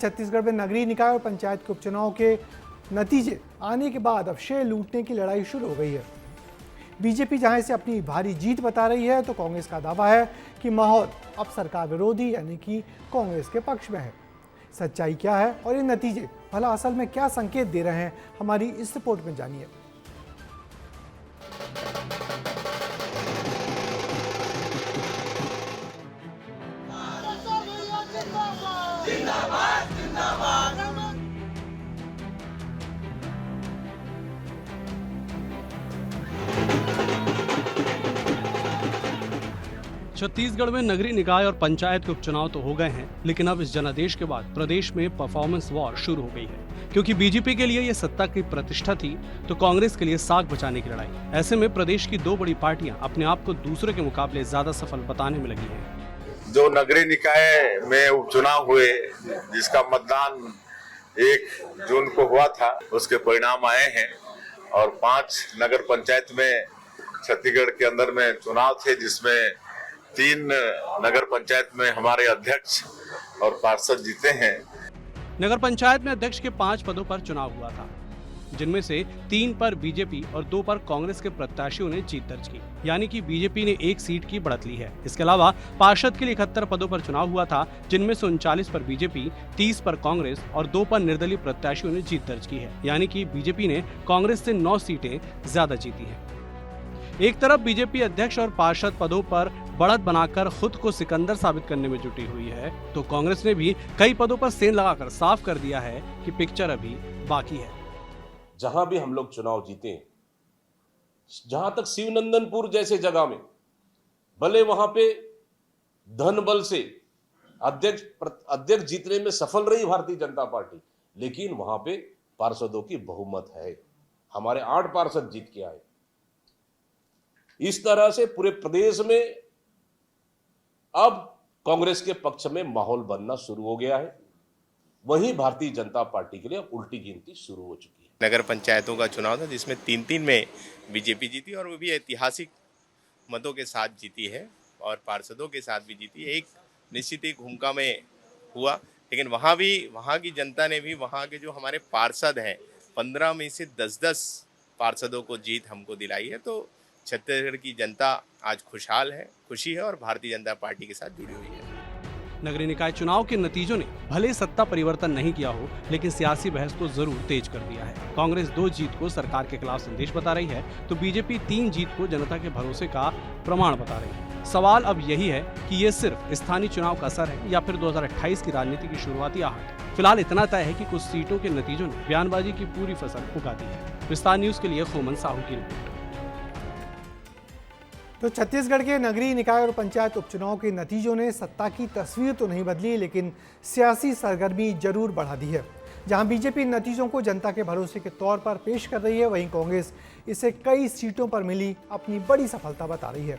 छत्तीसगढ़ में नगरीय निकाय और पंचायत के उपचुनाव के नतीजे आने के बाद अब शेर लूटने की लड़ाई शुरू हो गई है। बीजेपी जहां इसे अपनी भारी जीत बता रही है, तो कांग्रेस का दावा है कि माहौल अब सरकार विरोधी यानी कि कांग्रेस के पक्ष में है। सच्चाई क्या है और ये नतीजे भला असल में क्या संकेत दे रहे हैं, हमारी इस रिपोर्ट में जानिए। छत्तीसगढ़ में नगरीय निकाय और पंचायत के उपचुनाव तो हो गए हैं, लेकिन अब इस जनादेश के बाद प्रदेश में परफॉर्मेंस वॉर शुरू हो गई है। क्योंकि बीजेपी के लिए ये सत्ता की प्रतिष्ठा थी, तो कांग्रेस के लिए साख बचाने की लड़ाई। ऐसे में प्रदेश की दो बड़ी पार्टियां अपने आप को दूसरे के मुकाबले ज्यादा सफल बताने में लगी हैं। जो नगरीय निकाय में उपचुनाव हुए, जिसका मतदान 1 जून को हुआ था, उसके परिणाम आए हैं और 5 नगर पंचायत में छत्तीसगढ़ के अंदर में चुनाव थे, जिसमें 3 नगर पंचायत में हमारे अध्यक्ष और पार्षद जीते हैं। नगर पंचायत में अध्यक्ष के 5 पदों पर चुनाव हुआ था, जिनमें से 3 पर बीजेपी और 2 पर कांग्रेस के प्रत्याशियों ने जीत दर्ज की, यानी कि बीजेपी ने 1 सीट की बढ़त ली है। इसके अलावा पार्षद के लिए 71 पदों पर चुनाव हुआ था, जिनमें से 39 पर बीजेपी, 30 पर कांग्रेस और 2 पर निर्दलीय प्रत्याशियों ने जीत दर्ज की है, यानी कि बीजेपी ने कांग्रेस से 9 सीटें ज्यादा जीती हैं। एक तरफ बीजेपी अध्यक्ष और पार्षद पदों पर बढ़त बनाकर खुद को सिकंदर साबित करने में जुटी हुई है, तो कांग्रेस ने भी कई पदों पर सेंध लगाकर साफ कर दिया है कि पिक्चर अभी बाकी है। जहां भी हम लोग चुनाव जीते, जहां तक शिवनंदनपुर जैसे जगह में भले वहां पे धन बल से अध्यक्ष जीतने में सफल रही भारतीय जनता पार्टी, लेकिन वहां पे पार्षदों की बहुमत है। हमारे 8 पार्षद जीत के आए। इस तरह से पूरे प्रदेश में अब कांग्रेस के पक्ष में माहौल बनना शुरू हो गया है। वहीं भारतीय जनता पार्टी के लिए उल्टी गिनती शुरू हो चुकी है। नगर पंचायतों का चुनाव था, जिसमें 3-3 में बीजेपी जीती और वो भी ऐतिहासिक मतों के साथ जीती है और पार्षदों के साथ भी जीती है। एक निश्चित एक भूमिका में हुआ, लेकिन वहाँ की जनता ने भी वहाँ के जो हमारे पार्षद हैं, 15 में से 10-10 पार्षदों को जीत हमको दिलाई है। तो छत्तीसगढ़ की जनता आज खुशहाल है, खुशी है और भारतीय जनता पार्टी के साथ जुड़ी हुई है। नगरीय निकाय चुनाव के नतीजों ने भले सत्ता परिवर्तन नहीं किया हो, लेकिन सियासी बहस को जरूर तेज कर दिया है। कांग्रेस 2 जीत को सरकार के खिलाफ संदेश बता रही है, तो बीजेपी 3 जीत को जनता के भरोसे का प्रमाण बता रही है। सवाल अब यही है कि ये सिर्फ स्थानीय चुनाव का असर है या फिर 2028 की राजनीति की शुरुआती आहट। फिलहाल इतना तय है कि कुछ सीटों के नतीजों ने बयानबाजी की पूरी फसल उगा दी है। विस्तार न्यूज के लिए खोमन साहू की रिपोर्ट। तो छत्तीसगढ़ के नगरीय निकाय और पंचायत उपचुनाव के नतीजों ने सत्ता की तस्वीर तो नहीं बदली, लेकिन सियासी सरगर्मी जरूर बढ़ा दी है। जहां बीजेपी नतीजों को जनता के भरोसे के तौर पर पेश कर रही है, वहीं कांग्रेस इसे कई सीटों पर मिली अपनी बड़ी सफलता बता रही है।